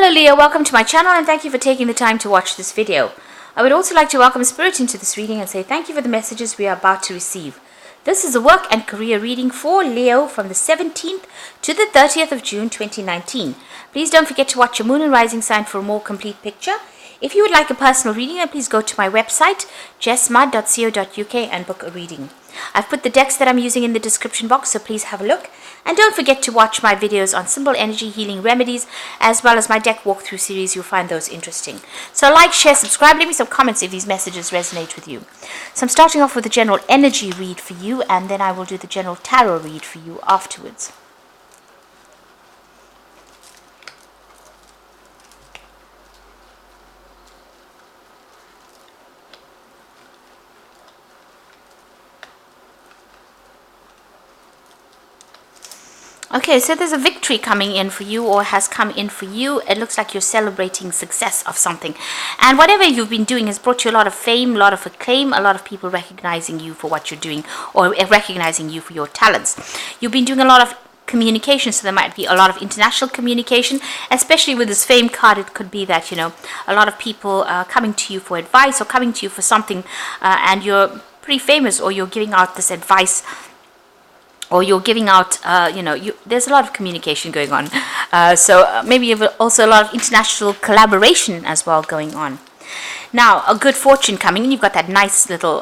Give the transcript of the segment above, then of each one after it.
Hello Leo, welcome to my channel and thank you for taking the time to watch this video. I would also like to welcome Spirit into this reading and say thank you for the messages we are about to receive. This is a work and career reading for Leo from the 17th to the 30th of June 2019. Please don't forget to watch your moon and rising sign for a more complete picture. If you would like a personal reading, then please go to my website, jessmud.co.uk and book a reading. I've put the decks that I'm using in the description box, so please have a look. And don't forget to watch my videos on symbol energy healing remedies, as well as my deck walkthrough series. You'll find those interesting. So like, share, subscribe, leave me some comments if these messages resonate with you. So I'm starting off with a general energy read for you, and then I will do the general tarot read for you afterwards. Okay, so there's a victory coming in for you or has come in for you. It looks like you're celebrating success of something. And whatever you've been doing has brought you a lot of fame, a lot of acclaim, a lot of people recognizing you for what you're doing or recognizing you for your talents. You've been doing a lot of communication, so there might be a lot of international communication, especially with this fame card. It could be that, you know, a lot of people coming to you for advice or coming to you for something and you're pretty famous or you're giving out this advice or you're giving out, there's a lot of communication going on. So maybe you have also a lot of international collaboration as well going on. Now, a good fortune coming in. You've got that nice little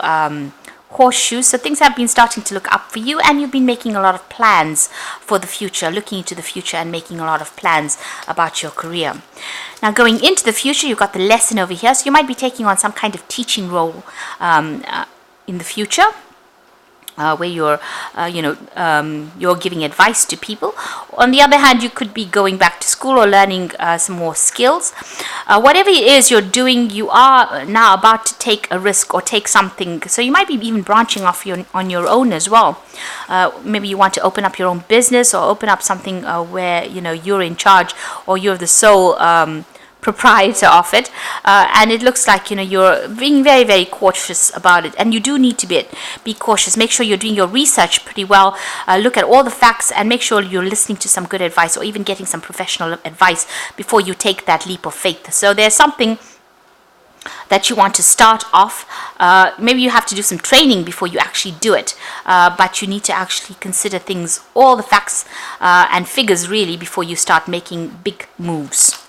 horseshoe. So things have been starting to look up for you and you've been making a lot of plans for the future, looking into the future and making a lot of plans about your career. Now, going into the future, you've got the lesson over here. So you might be taking on some kind of teaching role in the future. Where you're, you're giving advice to people. On the other hand, you could be going back to school or learning some more skills. Whatever it is you're doing, you are now about to take a risk or take something. So you might be even branching off on your own as well. Maybe you want to open up your own business or open up something where, you're in charge or you're the sole proprietor of it, and it looks like you're being very, very cautious about it, and you do need to be cautious. Make sure you're doing your research pretty well, look at all the facts and make sure you're listening to some good advice or even getting some professional advice before you take that leap of faith. So there's something that you want to start off. Maybe you have to do some training before you actually do it, but you need to actually consider things, all the facts and figures really, before you start making big moves.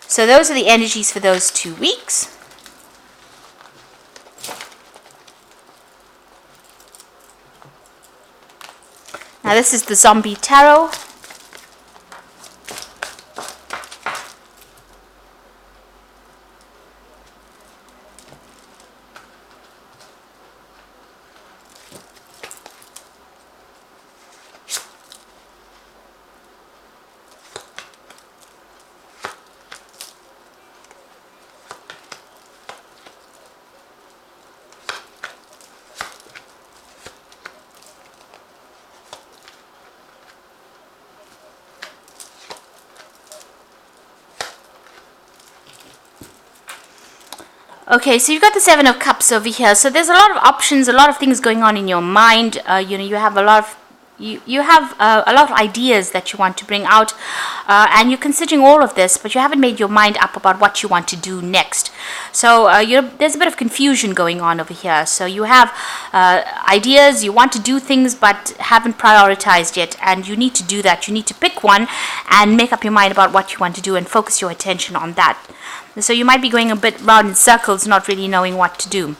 So those are the energies for those 2 weeks. Now this is the Zombie Tarot. Okay, so you've got the Seven of Cups over here. So there's a lot of options, a lot of things going on in your mind. You have a lot of a lot of ideas that you want to bring out, and you're considering all of this, but you haven't made your mind up about what you want to do next. So there's a bit of confusion going on over here. So you have ideas, you want to do things, but haven't prioritized yet, and you need to do that. You need to pick one and make up your mind about what you want to do and focus your attention on that. So you might be going a bit round in circles, not really knowing what to do.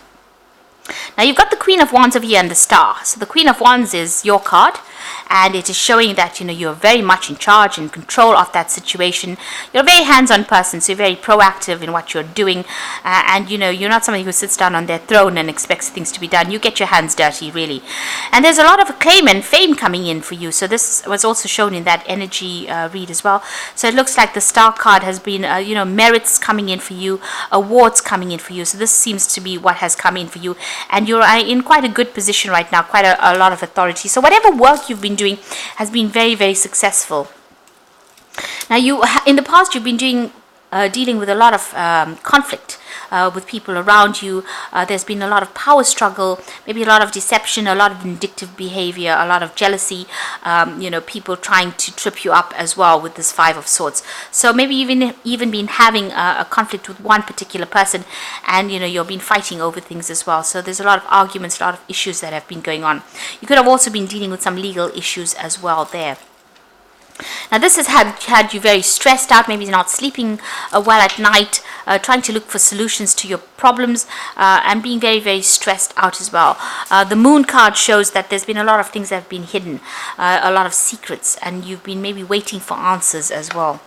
Now you've got the Queen of Wands over here and the Star. So the Queen of Wands is your card, and it is showing that you're very much in charge and control of that situation. You're a very hands-on person, so you're very proactive in what you're doing, and you're not somebody who sits down on their throne and expects things to be done. You get your hands dirty, really. And there's a lot of acclaim and fame coming in for you. So this was also shown in that energy read as well. So it looks like the Star card has been merits coming in for you, awards coming in for you. So this seems to be what has come in for you, and you're in quite a good position right now, quite a lot of authority. So whatever work you've been doing has been very, very successful. Now in the past you've been dealing with a lot of conflict with people around you. There's been a lot of power struggle, maybe a lot of deception, a lot of vindictive behavior, a lot of jealousy, people trying to trip you up as well with this Five of Swords. So maybe even been having a conflict with one particular person, and you've been fighting over things as well. So there's a lot of arguments, a lot of issues that have been going on. You could have also been dealing with some legal issues as well there. Now this has had you very stressed out, maybe not sleeping well at night, trying to look for solutions to your problems, and being very, very stressed out as well. The Moon card shows that there's been a lot of things that have been hidden, a lot of secrets, and you've been maybe waiting for answers as well.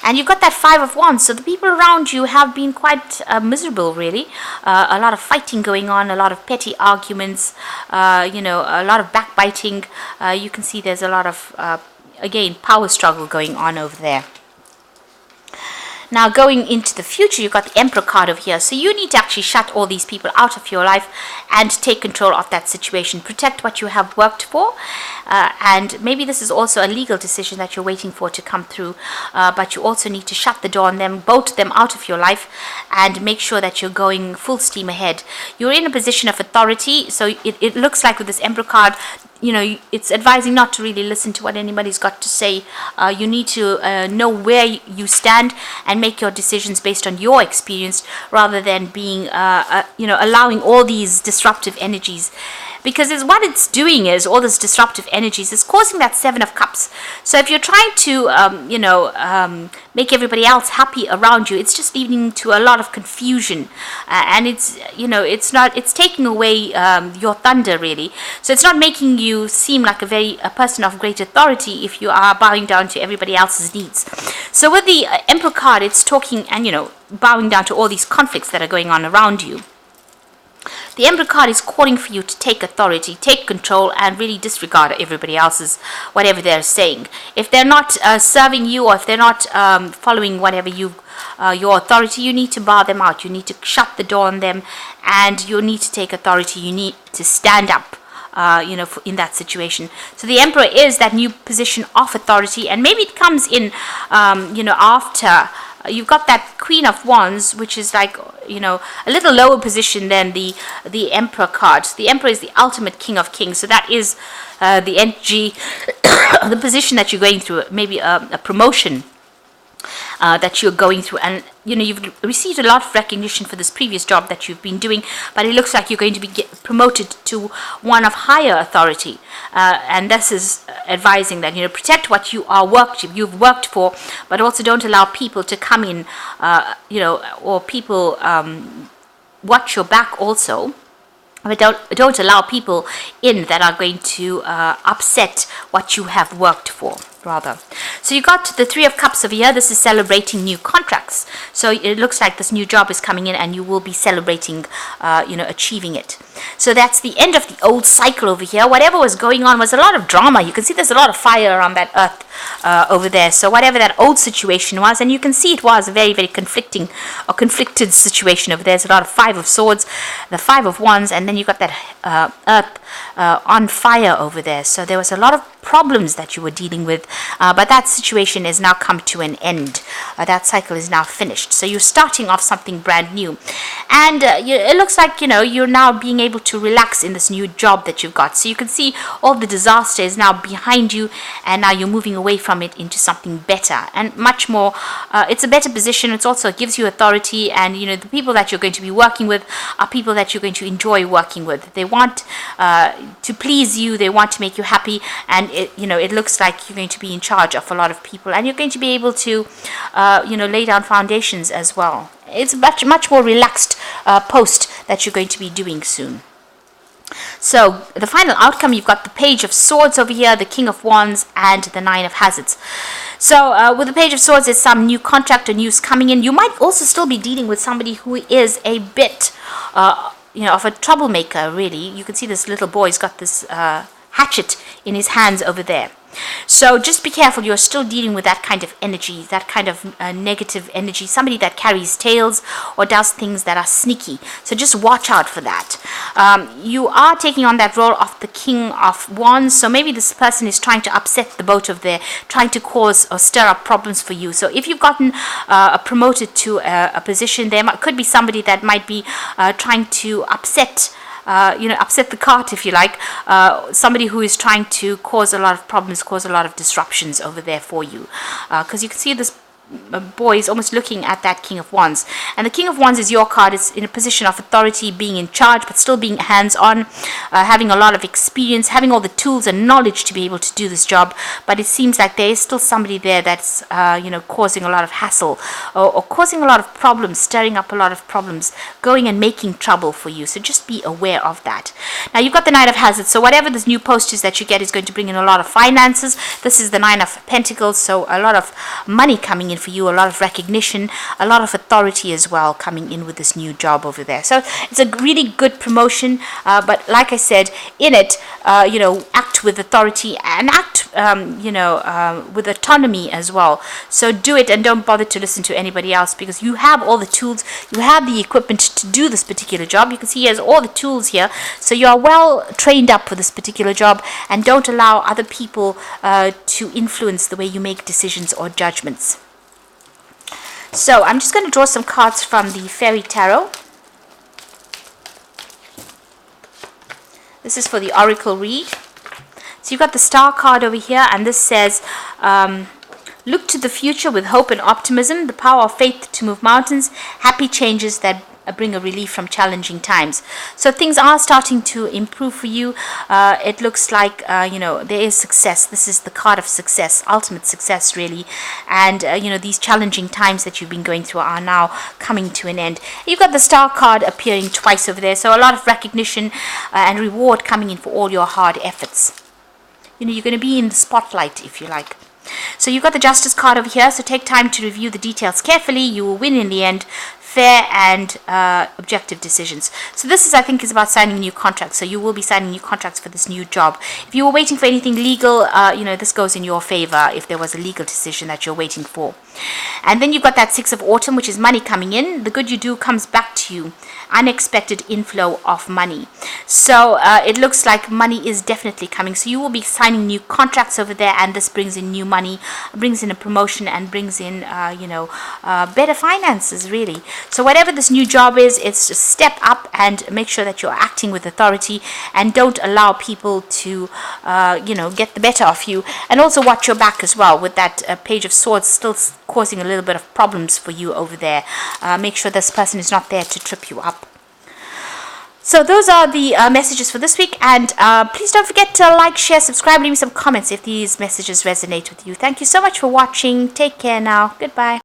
And you've got that Five of Wands, so the people around you have been quite miserable, really. A lot of fighting going on, a lot of petty arguments, a lot of backbiting. You can see there's a lot of, again, power struggle going on over there. Now, going into the future, you've got the Emperor card over here. So you need to actually shut all these people out of your life and take control of that situation. Protect what you have worked for. And maybe this is also a legal decision that you're waiting for to come through. But you also need to shut the door on them, bolt them out of your life, and make sure that you're going full steam ahead. You're in a position of authority. So it looks like with this Emperor card, it's advising not to really listen to what anybody's got to say. You need to know where you stand and make your decisions based on your experience, rather than being, allowing all these disruptive energies. Because what it's doing is, all this disruptive energies is causing that Seven of Cups. So if you're trying to, make everybody else happy around you, it's just leading to a lot of confusion. And it's taking away your thunder, really. So it's not making you seem like a person of great authority if you are bowing down to everybody else's needs. So with the Emperor card, it's talking and, bowing down to all these conflicts that are going on around you. The Emperor card is calling for you to take authority, take control, and really disregard everybody else's, whatever they're saying. If they're not serving you, or if they're not following whatever your authority, you need to bar them out. You need to shut the door on them, and you need to take authority. You need to stand up. In that situation. So the Emperor is that new position of authority, and maybe it comes in, after you've got that Queen of Wands, which is like, a little lower position than the Emperor card. The Emperor is the ultimate King of Kings, so that is the energy, the position that you're going through, maybe a promotion that you're going through, and you've received a lot of recognition for this previous job that you've been doing, but it looks like you're going to be promoted to one of higher authority, and this is advising that protect what you've worked for, but also don't allow people to come in, or people watch your back also. But don't allow people in that are going to upset what you have worked for, rather. So you got the Three of Cups over here. This is celebrating new contracts. So it looks like this new job is coming in, and you will be celebrating, achieving it. So that's the end of the old cycle over here. Whatever was going on was a lot of drama. You can see there's a lot of fire around that earth over there. So whatever that old situation was, and you can see it was a very, very conflicted situation over there. There's a lot of Five of Swords, the Five of Wands, and then you got that earth on fire over there. So there was a lot of problems that you were dealing with, but that situation has now come to an end. That cycle is now finished. So you're starting off something brand new, and it looks like you're now being able to relax in this new job that you've got. So you can see all the disaster is now behind you, and now you're moving away from it into something better and much more. It's a better position. It also gives you authority, and the people that you're going to be working with are people that you're going to enjoy working with. They want to please you. They want to make you happy, and it looks like you're going to be in charge of a lot of people, and you're going to be able to lay down foundations as well. It's much more relaxed post that you're going to be doing soon. So the final outcome, you've got the Page of Swords over here, the King of Wands, and the Nine of Hazards. So with the Page of Swords, there's some new contract or news coming in. You might also still be dealing with somebody who is a bit of a troublemaker, really. You can see this little boy's got this hatchet in his hands over there. So just be careful. You're still dealing with that kind of energy, that kind of negative energy, somebody that carries tails or does things that are sneaky. So just watch out for that. You are taking on that role of the King of Wands. So maybe this person is trying to upset the boat of their, trying to cause or stir up problems for you. So if you've gotten promoted to a position, there could be somebody that might be trying to upset upset the cart, if you like. Somebody who is trying to cause a lot of problems, cause a lot of disruptions over there for you. Because you can see this boy is almost looking at that King of Wands. And the King of Wands is your card. It's in a position of authority, being in charge, but still being hands-on, having a lot of experience, having all the tools and knowledge to be able to do this job. But it seems like there is still somebody there that's, causing a lot of hassle or causing a lot of problems, stirring up a lot of problems, going and making trouble for you. So just be aware of that. Now, you've got the Knight of Hazards. So whatever this new post is that you get is going to bring in a lot of finances. This is the Nine of Pentacles, so a lot of money coming in for you, a lot of recognition, a lot of authority as well coming in with this new job over there. So it's a really good promotion, but like I said, in it, act with authority and act, with autonomy as well. So do it and don't bother to listen to anybody else, because you have all the tools, you have the equipment to do this particular job. You can see he has all the tools here, so you are well trained up for this particular job, and don't allow other people to influence the way you make decisions or judgments. So I'm just going to draw some cards from the Fairy Tarot. This is for the Oracle read. So you've got the Star card over here, and this says, look to the future with hope and optimism, the power of faith to move mountains, happy changes that bring a relief from challenging times. So things are starting to improve for you. It looks like there is success. This is the card of success, ultimate success really. And these challenging times that you've been going through are now coming to an end. You've got the Star card appearing twice over there, so a lot of recognition and reward coming in for all your hard efforts. You're going to be in the spotlight, if you like. So you've got the Justice card over here, so take time to review the details carefully. You will win in the end. Fair and objective decisions. So this is, I think, is about signing new contracts. So you will be signing new contracts for this new job. If you were waiting for anything legal, this goes in your favor if there was a legal decision that you're waiting for. And then you've got that Six of Autumn, which is money coming in. The good you do comes back to you. Unexpected inflow of money. So it looks like money is definitely coming. So you will be signing new contracts over there, and this brings in new money, brings in a promotion, and brings in, better finances, really. So whatever this new job is, it's just step up and make sure that you're acting with authority, and don't allow people to, get the better of you. And also watch your back as well, with that Page of Swords still causing a little bit of problems for you over there. Make sure this person is not there to trip you up. So those are the messages for this week, and please don't forget to like, share, subscribe, leave me some comments if these messages resonate with you. Thank you so much for watching. Take care now. Goodbye.